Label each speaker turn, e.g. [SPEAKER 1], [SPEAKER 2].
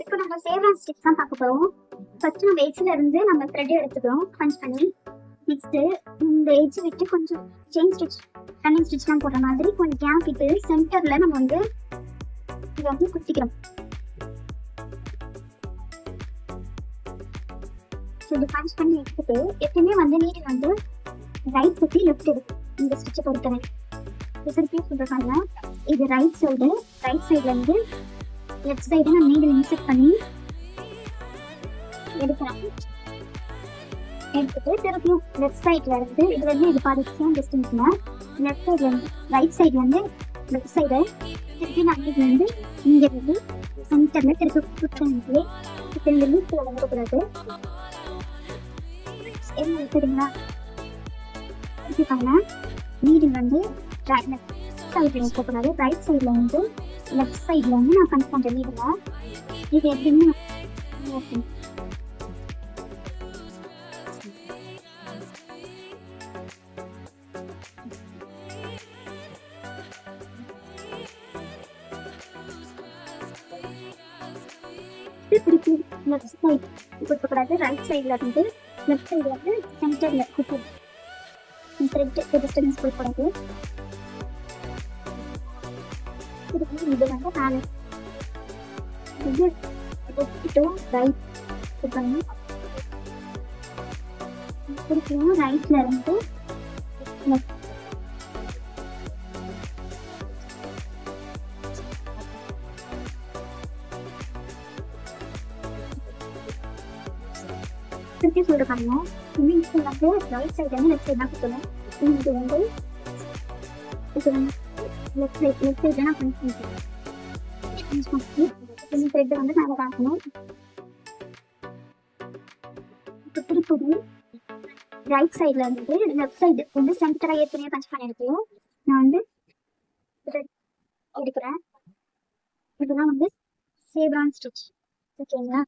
[SPEAKER 1] இப்போ நம்ம சேவ்ரான் ஸ்டிச் தான் பார்க்க போறோம். ஃபர்ஸ்ட் நம்ம எட்ஜ்ல இருந்து நம்ம த்ரெட் எடுத்துக்கிறோம் பஞ்ச் பண்ணி. நெக்ஸ்ட் இந்த எட்ஜ் விட்டு கொஞ்சம் செயின் ஸ்டிச் ரன்னிங் ஸ்டிச்லாம் போடுற மாதிரி கொஞ்சம் கேப் விட்டு சென்டர்ல நம்ம வந்து இதை வந்து குத்திக்கிறோம். ஸோ இது பஞ்ச் பண்ணி எடுத்துட்டு எப்பயுமே வந்து நீடில் வந்து ரைட் சுற்றி லெஃப்ட் எடுக்கும் இந்த ஸ்டிச்சை பொறுத்தவரை. திருப்பி சொல்றாங்க, இது ரைட் சைடுல இருந்து லெஃப்ட் சைடு நான் நீடில் இன்செர்ட் பண்ணி எடுக்கிறேன். எடுத்துட்டு திருப்பியும் லெஃப்ட் சைட்ல இருந்து இது வந்து இது பாதி சேம் டிஸ்டன்ஸ்ல லெஃப்ட் சைட்ல இருந்து ரைட் சைட்ல இருந்து லெஃப்ட் சைடு திருப்பி நான் நீடில் வந்து இங்க இருந்து சென்டர்ல திருப்பி குத்துறேன். இப்போ இந்த லூப்ல வந்துடக்கூடாது. என்ன எடுத்துறீங்களா திருப்பி பாருங்க, நீடில் வந்து லெஃப்ட் சைட்ல இருக்கக்கூடாது, ரைட் சைட்ல வந்து லெஃப்ட் சைட்ல வந்து நான் பஞ்ச் பண்றேன் நீடில். இது எப்படின்னு திருப்பி லெஃப்ட் சைட் கொடுக்கக்கூடாது, ரைட் சைட்ல இருந்து லெஃப்ட் சைடு வந்து சென்டர்ல குத்து த்ரெட் டிஸ்டன்ஸ் கொடுக்கக்கூடாது. திருப்பி இது வந்து மேலே இது லெஃப்ட் டு ரைட் கொடுக்கணும். திருப்பியும் ரைட்ல இருந்து லெஃப்ட் திருப்பி சொல்றாங்க. இன்னும் வந்து ரைட் சைடு வந்து லெஃப்ட் சைடு தான் கொடுக்கணும். இது வந்து இது வந்து லெஃப்ட் சைடு நான் பஞ்ச் பண்ணிக்கிறேன். இந்த த்ரெட் வந்து மேலே பார்க்கணும். இப்போ திருப்பி ரைட் சைட்ல இருந்து லெஃப்ட் சைடு வந்து சென்டரா ஏற்கனவே பஞ்ச் பண்ணிருக்கோம். நான் வந்து த்ரெட் எடுக்கிறேன். இதெல்லாம் வந்து சேவ்ரான் ஸ்டிச். ஓகேங்களா?